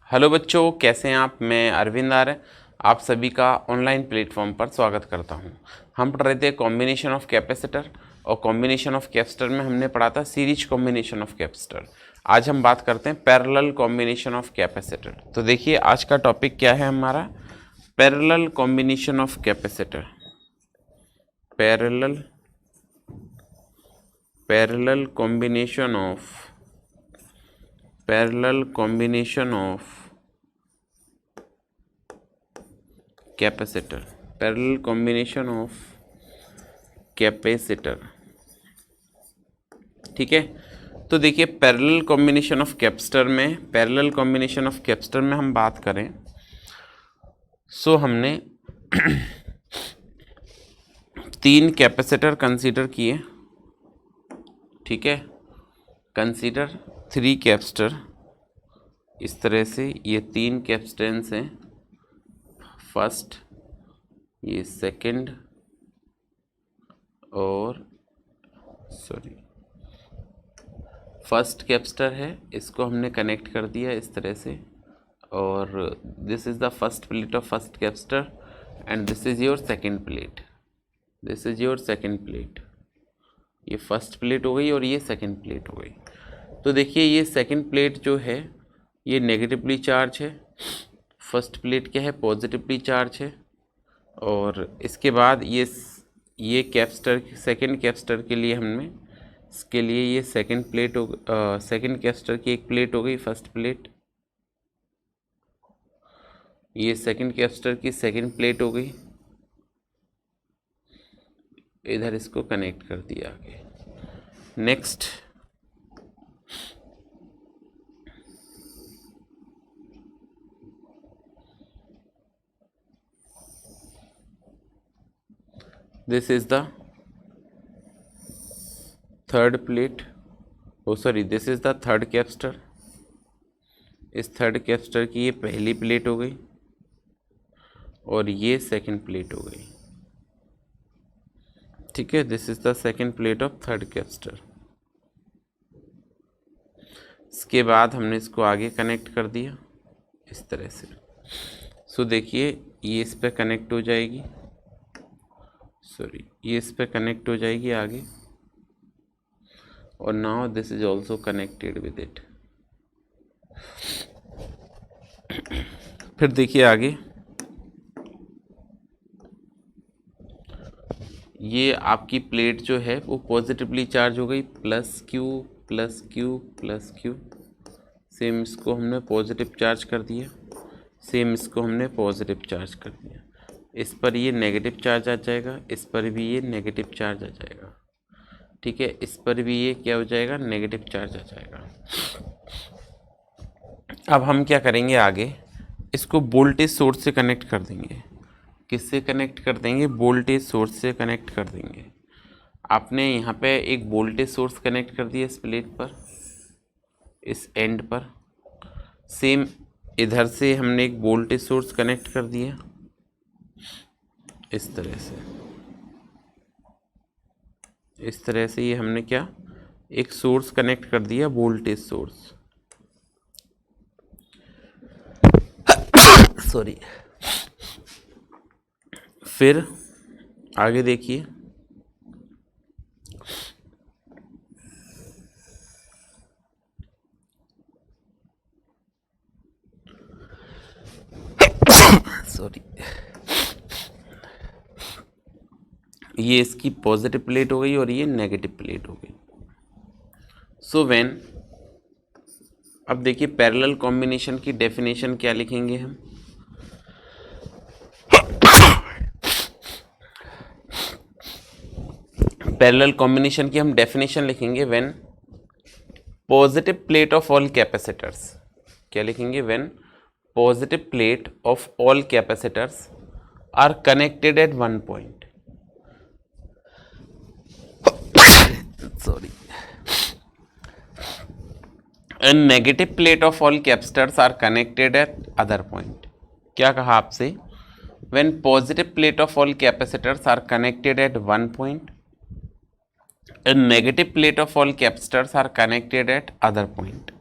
Hello बच्चों, कैसे हैं आप। मैं अरविंद आर्य आप सभी का ऑनलाइन प्लेटफॉर्म पर स्वागत करता हूं। हम पढ़ रहे थे कॉम्बिनेशन ऑफ कैपेसिटर और कॉम्बिनेशन ऑफ कैपेसिटर में हमने पढ़ा था सीरीज कॉम्बिनेशन ऑफ कैपेसिटर। आज हम बात करते हैं पैरेलल कॉम्बिनेशन ऑफ कैपेसिटर। तो देखिए आज का टॉपिक क्या है हमारा, parallel combination of capacitor. Parallel combination of capacitor. Parallel combination of capacitor, ठीक है। तो देखिए पैरेलल कॉम्बिनेशन ऑफ कैपेसिटर में हम बात करें सो हमने 3 कैपेसिटर कंसीडर किए, ठीक है। कंसीडर 3 कैपेसिटर, इस तरह से ये 3 कैपेसिटेंस हैं, फर्स्ट, ये सेकंड और फर्स्ट कैपेसिटर है, इसको हमने कनेक्ट कर दिया इस तरह से। और this is the first plate of first capacitor and this is your second plate. ये फर्स्ट प्लेट हो गई और ये सेकंड प्लेट हो गई। तो देखिए ये सेकंड प्लेट जो है ये नेगेटिवली चार्ज है, फर्स्ट प्लेट क्या है, पॉजिटिवली चार्ज है। और इसके बाद ये कैपेसिटर, सेकंड कैपेसिटर के लिए हमने, इसके लिए ये सेकंड कैपेसिटर की एक प्लेट हो गई, फर्स्ट प्लेट। ये सेकंड कैपेसिटर की सेकंड प्लेट हो गई, इधर इसको कनेक्ट कर दिया आगे। Next this is the third plate, this is the third capacitor. इस थर्ड कैपेसिटर की ये पहली प्लेट हो गई और ये सेकंड प्लेट हो गई, ठीक है। This is the second plate of third capacitor. इसके बाद हमने इसको आगे कनेक्ट कर दिया इस तरह से। सो देखिए ये इस पे कनेक्ट हो जाएगी, ये इस पे कनेक्ट हो जाएगी आगे, और now this is also connected with it. फिर देखिए आगे, ये आपकी प्लेट जो है वो पॉजिटिवली चार्ज हो गई, plus Q plus Q plus Q. Same इसको हमने पॉजिटिव चार्ज कर दिया, सेम इसको हमने पॉजिटिव चार्ज कर दिया। इस पर ये नेगेटिव चार्ज आ जाएगा, इस पर भी ये नेगेटिव चार्ज आ जाएगा, ठीक है। इस पर भी ये क्या हो जाएगा, नेगेटिव चार्ज आ जाएगा। अब हम क्या करेंगे आगे, इसको वोल्टेज सोर्स से कनेक्ट कर देंगे। किससे कनेक्ट कर देंगे, वोल्टेज सोर्स से कनेक्ट कर देंगे। आपने यहाँ पे एक वोल्टेज सोर्स कनेक्ट कर दिया इस प्लेट पर, इस एंड पर। सेम इधर से हमने एक वोल्टेज सोर्स कनेक्ट कर दिया इस तरह से। ये हमने क्या, एक सोर्स कनेक्ट कर दिया, वोल्टेज सोर्स। फिर आगे देखिए, ये इसकी पॉजिटिव प्लेट हो गई और ये नेगेटिव प्लेट हो गई। सो व्हेन, अब देखिए पैरेलल कॉम्बिनेशन की डेफिनेशन क्या लिखेंगे हम। पैरेलल कॉम्बिनेशन की हम डेफिनेशन लिखेंगे, when positive plate of all capacitors, क्या लिखेंगे, when positive plate of all capacitors are connected at one point, and negative plate of all capacitors are connected at other point। क्या कहा आपसे, when positive plate of all capacitors are connected at one point and negative plate of all capacitors are connected at other point।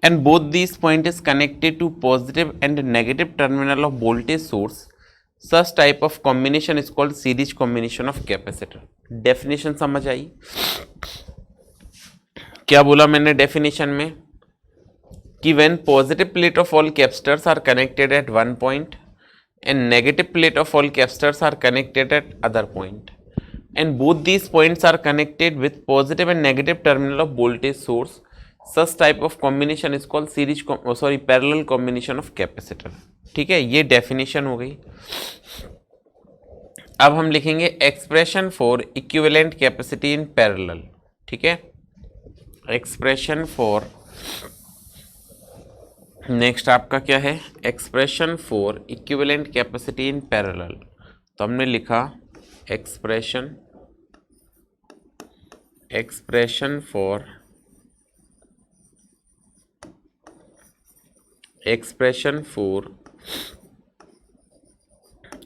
and both these point is connected to positive and negative terminal of voltage source, such type of combination is called series combination of capacitor. Definition समझ आई? क्या बोला मैंने definition में कि when positive plate of all capacitors are connected at one point and negative plate of all capacitors are connected at other point, and both these points are connected with positive and negative terminal of voltage source, such type of combination is called parallel combination of capacitor. ठीक है, ये definition हो गई. अब हम लिखेंगे expression for equivalent capacity in parallel. ठीक है, एक्सप्रेशन फॉर, नेक्स्ट आपका क्या है, expression for equivalent capacity in parallel. तो हमने लिखा expression for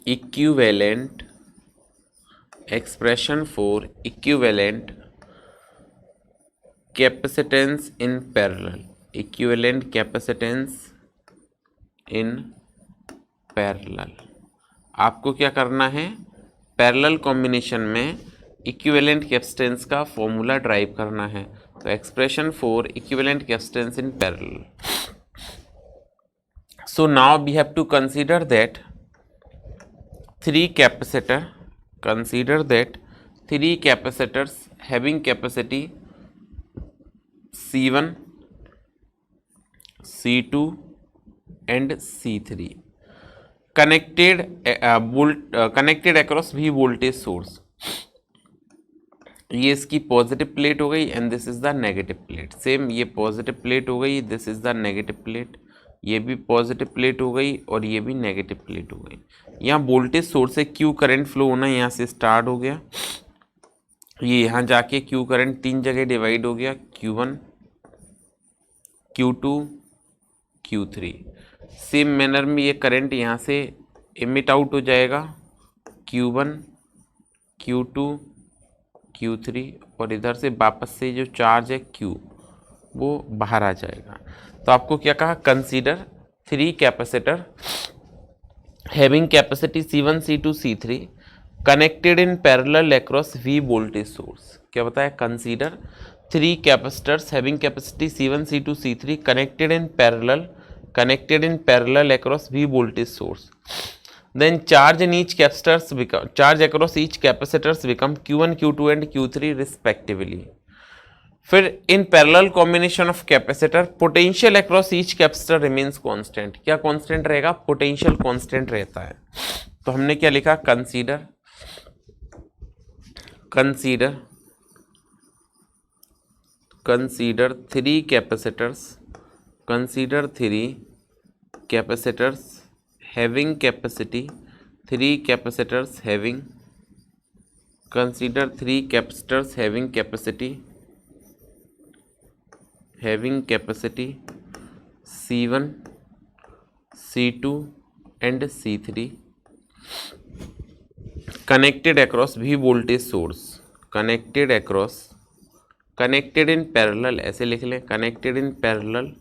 equivalent capacitance in parallel. Equivalent capacitance in parallel. आपको क्या करना है, पैरेलल कॉम्बिनेशन में इक्विवेलेंट कैपेसिटेंस का फॉर्मूला ड्राइव करना है. तो expression for equivalent capacitance in parallel. So now we have to consider that three capacitors having capacity C1, C2 and C3 connected across V voltage source. ये इसकी positive plate हो गई and this is the negative plate. Same ये positive plate हो गई, this is the negative plate. ये भी positive plate हो गई और ये भी नेगेटिव प्लेट हो गई. यहाँ वोल्टेज सोर्स से क्यू करंट फ्लो होना यहाँ से स्टार्ट हो गया. ये यहाँ जाके क्यू करंट तीन जगह डिवाइड हो गया, Q1, Q2, Q3. Same manner में ये करंट यहाँ से इमिट आउट हो जाएगा, Q1, Q2, Q3 और इधर से वापस से जो चार्ज है Q वो बाहर आ जाएगा. तो आपको क्या कहा, consider three capacitor having capacity C1, C2, C3 connected in parallel across V voltage source. क्या बताया, consider three capacitors having capacity C1, C2, C3 connected in parallel across V voltage source. Then charge across each capacitors become Q1, Q2 and Q3 respectively. फिर in parallel combination of capacitor potential across each capacitor remains constant. क्या constant रहेगा, potential constant रहता है. तो हमने क्या लिखा, consider three capacitors having capacity, consider three capacitors having capacity C1, C2 and C3 connected across V voltage source, connected in parallel, ऐसे लिख लें, connected in parallel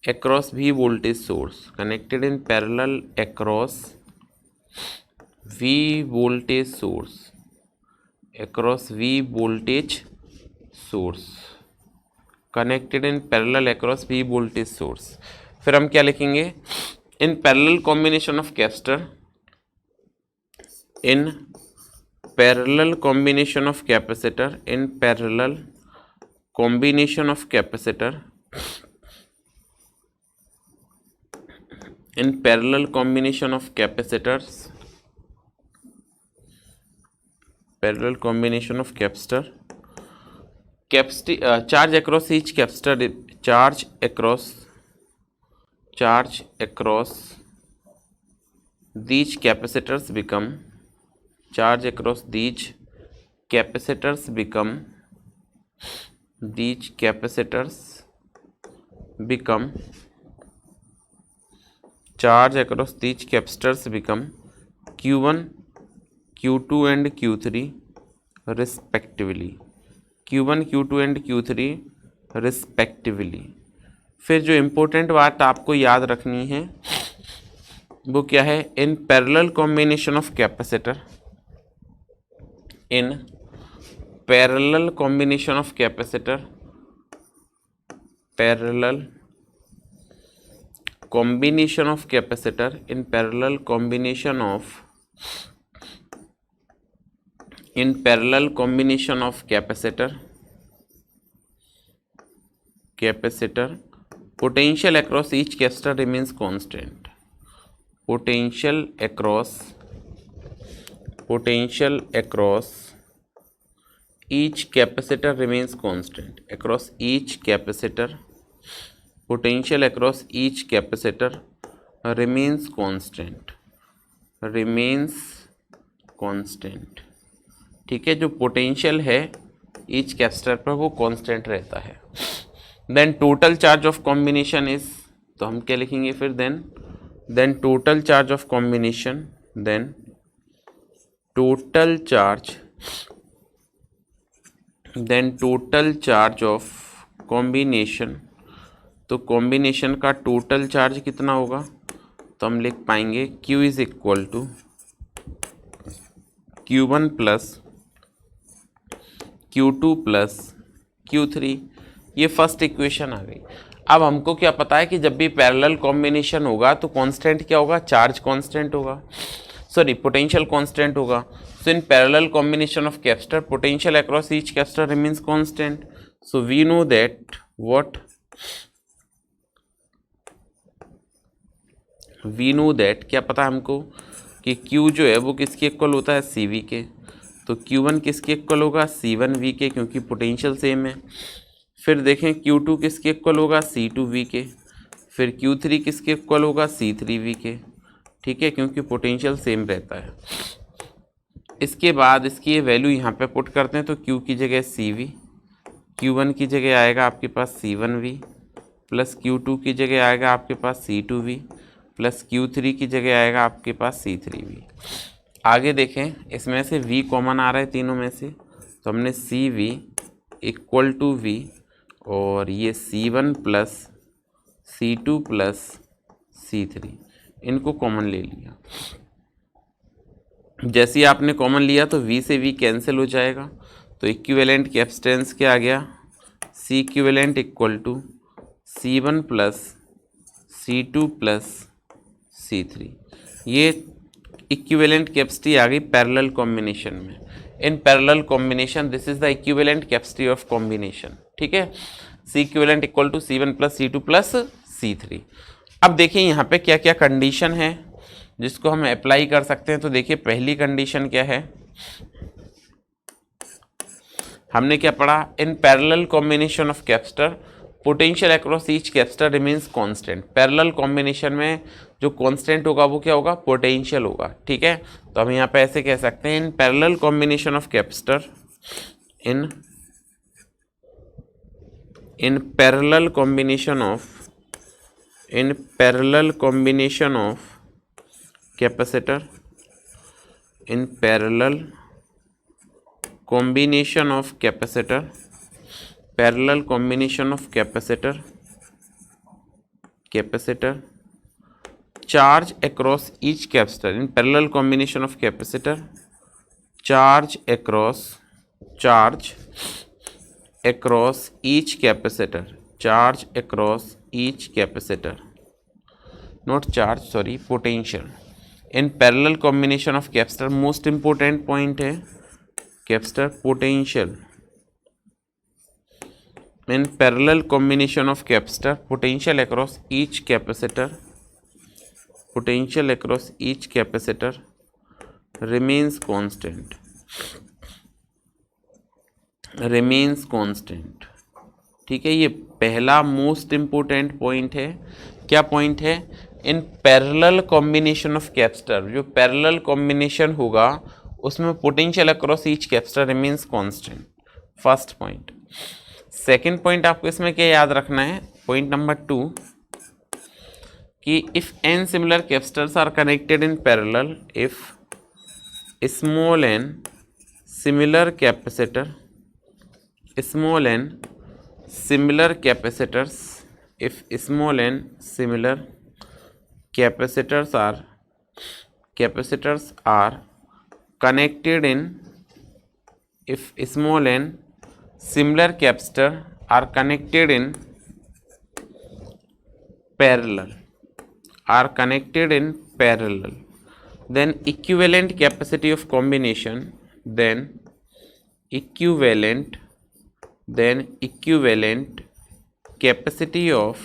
across V voltage source, connected in parallel across V voltage source, connected in parallel across V voltage source. फिर हम क्या लिखेंगे, in parallel combination of capacitor, in parallel combination of capacitors capacity charge across each capacitor, charge across these capacitors become charge across these capacitors become Q1, Q2 and Q3 respectively. Q1, Q2 and Q3 respectively. फिर जो important बात आपको याद रखनी है वो क्या है, इन parallel combination of capacitor, in parallel combination of capacitor, parallel combination of capacitor, in parallel combination of, in parallel combination of capacitor, potential across each capacitor remains constant, potential across each capacitor remains constant, across each capacitor, potential across each capacitor remains constant, ठीक है। जो potential है each capacitor पर वो constant रहता है। Then total charge of combination is, तो हम क्या लिखेंगे फिर, then total charge of combination, then total charge of combination, तो कॉम्बिनेशन का टोटल चार्ज कितना होगा, तो हम लिख पाएंगे Q is equal to Q1 plus Q2 plus Q3। ये फर्स्ट इक्वेशन आ गई। अब हमको क्या पता है कि जब भी पैरेलल कॉम्बिनेशन होगा तो कांस्टेंट क्या होगा, चार्ज कांस्टेंट होगा, सॉरी पोटेंशियल कांस्टेंट होगा। So in parallel combination of capacitor potential across each capacitor remains constant. So we know that what, we know that, क्या पता हमको कि Q जो है वो किसके इक्वल होता है, CV के। तो Q1 किसके इक्वल होगा, C1V के, क्योंकि पोटेंशियल सेम है। फिर देखें Q2 किसके इक्वल होगा, C2V के। फिर Q3 किसके इक्वल होगा, C3V के, ठीक है, क्योंकि पोटेंशियल सेम रहता है। इसके बाद इसकी ये वैल्यू यहाँ पे पुट करते हैं, तो Q की जगह CV, Q1 की जगह आएगा आपके पास C1V, प्लस Q2 की जगह आएगा आपके पास C2V, प्लस Q3 की जगह आएगा आपके पास C3V। आगे देखें, इसमें से V कॉमन आ रहा है तीनों में से, तो हमने CV इक्वल टू V और ये C1 plus C2 plus C3 इनको कॉमन ले लिया। जैसे ही आपने कॉमन लिया तो V से V कैंसिल हो जाएगा, तो इक्विवेलेंट कैपेसिटेंस क्या आ गया, C equivalent equal to C1 plus C2 plus C3। ये इक्विवेलेंट कैपेसिटी आ गई पैरेलल कॉम्बिनेशन में। In parallel combination this is the equivalent capacity of combination, ठीक है। C equivalent equal to C1 plus C2 plus C3। अब देखिए यहाँ पे क्या क्या कंडीशन है जिसको हम अप्लाई कर सकते हैं। तो देखिए पहली कंडीशन क्या है, हमने क्या पढ़ा, इन parallel combination of capacitor potential across each capacitor remains constant. Parallel combination में जो कांस्टेंट होगा वो क्या होगा, पोटेंशियल होगा, ठीक है। तो हम यहाँ पे ऐसे कह सकते हैं, इन parallel combination of capacitor, in parallel combination of capacitor, in parallel combination of capacitor, parallel combination of capacitor, charge across each capacitor, in parallel combination of capacitor, charge across each capacitor, charge across each capacitor, not charge, sorry, potential। in parallel combination of capacitor most important point है capacitor potential. In parallel combination of capacitor potential across each capacitor remains constant, ठीक है। ये पहला most important point है। क्या point है, इन parallel combination of capacitor, जो parallel combination होगा उसमें potential across each capacitor remains constant, first point. Second point आपको इसमें क्या याद रखना है, पॉइंट नंबर 2, कि if n similar capacitors are connected in parallel, if small n similar capacitors if small and similar capacitors are connected in if small and similar capacitor are connected in parallel then equivalent capacity of combination equivalent capacity of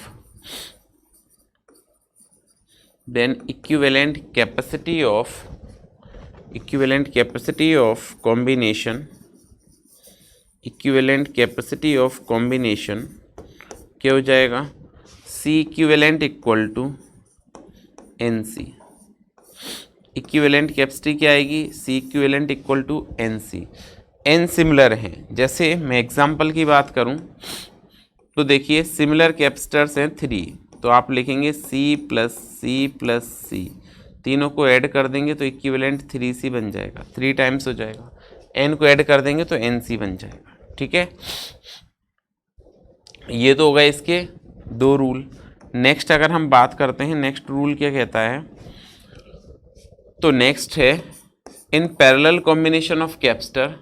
combination क्या हो जाएगा, C equivalent equal to NC। Equivalent capacity क्या आएगी, C equivalent equal to NC। N similar हैं, जैसे मैं example की बात करूं तो देखिए सिमिलर कैपेसिटर्स हैं 3, तो आप लिखेंगे C प्लस C, तीनों को ऐड कर देंगे तो इक्विवेलेंट 3C बन जाएगा, 3 टाइम्स हो जाएगा। N को ऐड कर देंगे तो NC बन जाएगा। ठीक है, ये तो होगा इसके 2 रूल। नेक्स्ट अगर हम बात करते हैं नेक्स्ट रूल क्या कहता है, तो नेक्स्ट है इन पैरेलल कॉम्बिनेशन ऑफ कैपेसिटर।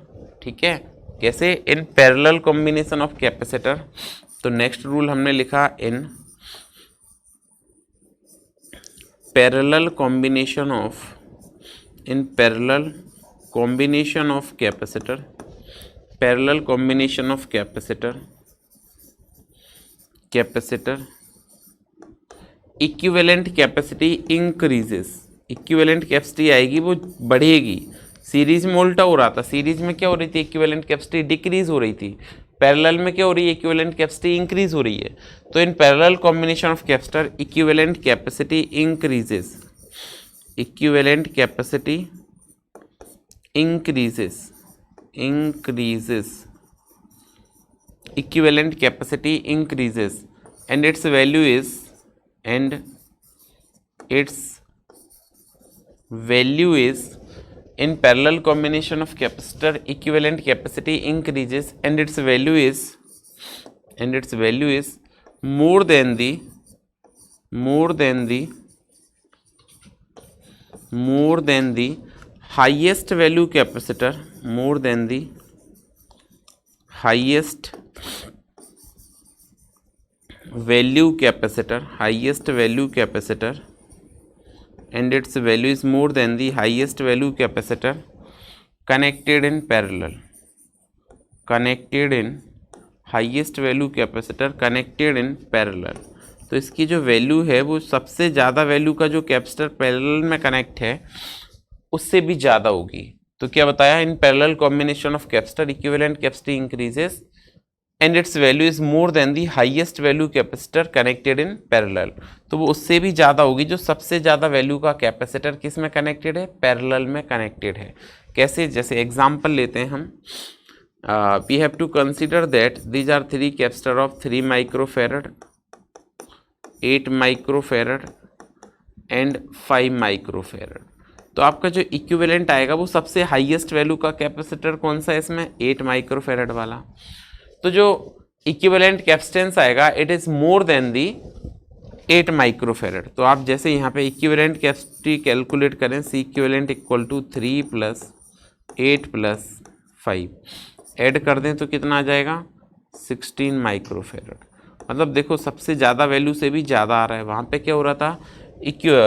ठीक है, कैसे, इन पैरेलल कॉम्बिनेशन ऑफ कैपेसिटर। तो नेक्स्ट रूल हमने लिखा इन parallel combination of capacitor equivalent capacity increases. Equivalent capacity आएगी वो बढ़ेगी। सीरीज में उल्टा हो रहा था, सीरीज में क्या हो रही थी, इक्विवेलेंट कैपेसिटी डिक्रीज हो रही थी, पैरेलल में क्या हो रही है, इक्विवेलेंट कैपेसिटी इंक्रीज हो रही है। तो इन parallel combination of capacitor equivalent capacity increases, equivalent capacity increases, equivalent capacity increases and its value is in parallel combination of capacitor equivalent capacity increases and its value is more than the highest value capacitor, more than the highest value capacitor and its value is more than the highest value capacitor connected in parallel, तो इसकी जो value है वो सबसे ज़्यादा value का जो capacitor parallel में कनेक्ट है उससे भी ज़्यादा होगी। तो क्या बताया, इन parallel combination of capacitor equivalent capacity increases and it's value is more than the highest value capacitor connected in parallel. तो वो उससे भी ज़्यादा होगी जो सबसे ज़्यादा वैल्यू का कैपेसिटर किस में कनेक्टेड है, पैरेलल में कनेक्टेड है। कैसे, जैसे एग्जांपल लेते हैं हम, we have to consider that these are 3 capacitor of 3 microfarad, 8 microfarad and 5 microfarad. तो आपका जो इक्विवेलेंट आएगा वो सबसे हाईएस्ट वैल्यू का कैपेसिटर कौन सा है इसमें, 8 माइक्रोफेरड वाला। तो जो इक्विवेलेंट कैपेसिटेंस आएगा it is more than the 8 microfarad. तो आप जैसे यहाँ पे इक्विवेलेंट कैपेसिटी कैलकुलेट करें, C equivalent equal to 3 + 8 + 5 add कर दें तो कितना आ जाएगा, 16 माइक्रोफेरड। मतलब देखो सबसे ज़्यादा वैल्यू से भी ज़्यादा आ रहा है। वहाँ पे क्या हो रहा था,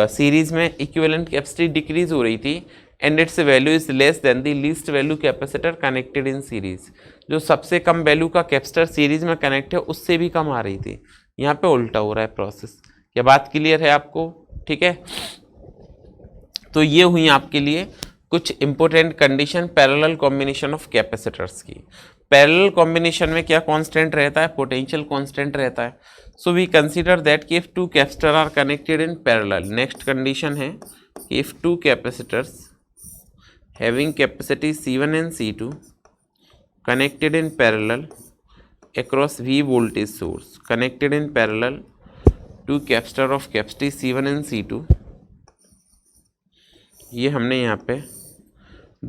सीरीज में इक्विवेलेंट कैपेसिटी डिक्रीज हो रही थी and it's value is less than the least value capacitor connected in series. जो सबसे कम वैल्यू का कैपेसिटर सीरीज में कनेक्ट है उससे भी कम आ रही थी। यहाँ पे उल्टा हो रहा है प्रोसेस। क्या बात क्लियर है आपको? ठीक है, तो ये हुई आपके लिए कुछ important condition parallel combination of capacitors की। पैरेलल कॉम्बिनेशन में क्या कांस्टेंट रहता है, पोटेंशियल कांस्टेंट रहता है। सो वी कंसीडर दैट कि if 2 capacitor are connected in parallel, next condition है कि if 2 capacitors having capacity C1 and C2 connected in parallel across V voltage source, connected in parallel to capacitor of capacity C1 and C2। ये हमने यहाँ पे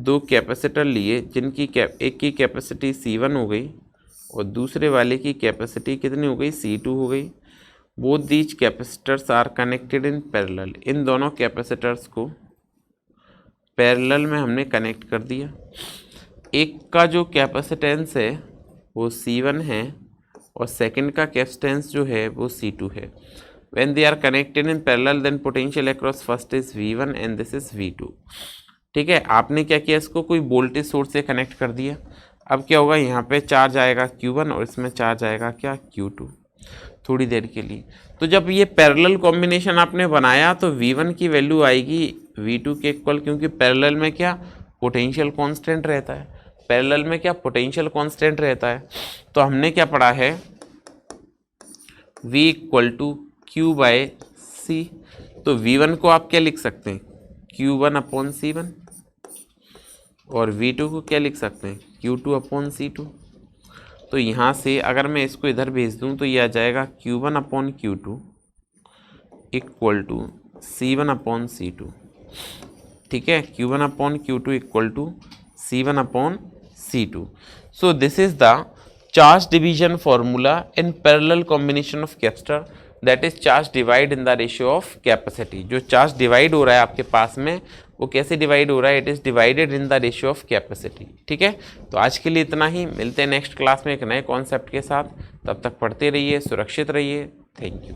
2 capacitor लिए जिनकी एक की कैपेसिटी C1 हो गई और दूसरे वाले की कैपेसिटी कितनी हो गई, C2 हो गई। Both these capacitors are connected in parallel, इन दोनों कैपेसिटर्स को पैरेलल में हमने कनेक्ट कर दिया। एक का जो कैपेसिटेंस है वो C1 है और सेकंड का कैपेसिटेंस जो है वो C2 है। When they are connected in parallel then potential across first is V1 and this is V2। ठीक है, आपने क्या किया, इसको कोई वोल्टेज सोर्स से कनेक्ट कर दिया। अब क्या होगा, यहाँ पे चार्ज आएगा Q1 और इसमें चार्ज आएगा क्या, Q2, थोड़ी देर के लिए। तो जब ये पैरेलल कॉम्बिनेशन आपने बनाया तो V1 की वैल्यू आएगी V2 के इक्वल, क्योंकि पैरेलल में क्या पोटेंशियल कांस्टेंट रहता है, पैरेलल में क्या पोटेंशियल कांस्टेंट रहता है। तो हमने क्या पढ़ा है, V equal to Q by C। तो V1 को आप क्या लिख सकते हैं, Q1 अपॉन C1, और V2 को क्या लिख सकते हैं, Q2 अपॉन C2। तो यहाँ से अगर मैं इसको इधर भेज दूँ तो ये आ जाएगा Q1 upon Q2 equal to C1 upon C2। ठीक है, Q1 upon Q2 equal to C1 upon C2। So this is the charge division formula in parallel combination of capacitor, that is charge divide in the ratio of capacity. जो charge divide हो रहा है आपके पास में वो कैसे divide हो रहा है, it is divided in the ratio of capacity. ठीक है, तो आज के लिए इतना ही, मिलते हैं नेक्स्ट क्लास में एक नए कॉन्सेप्ट के साथ। तब तक पढ़ते रहिए, सुरक्षित रहिए, थैंक यू।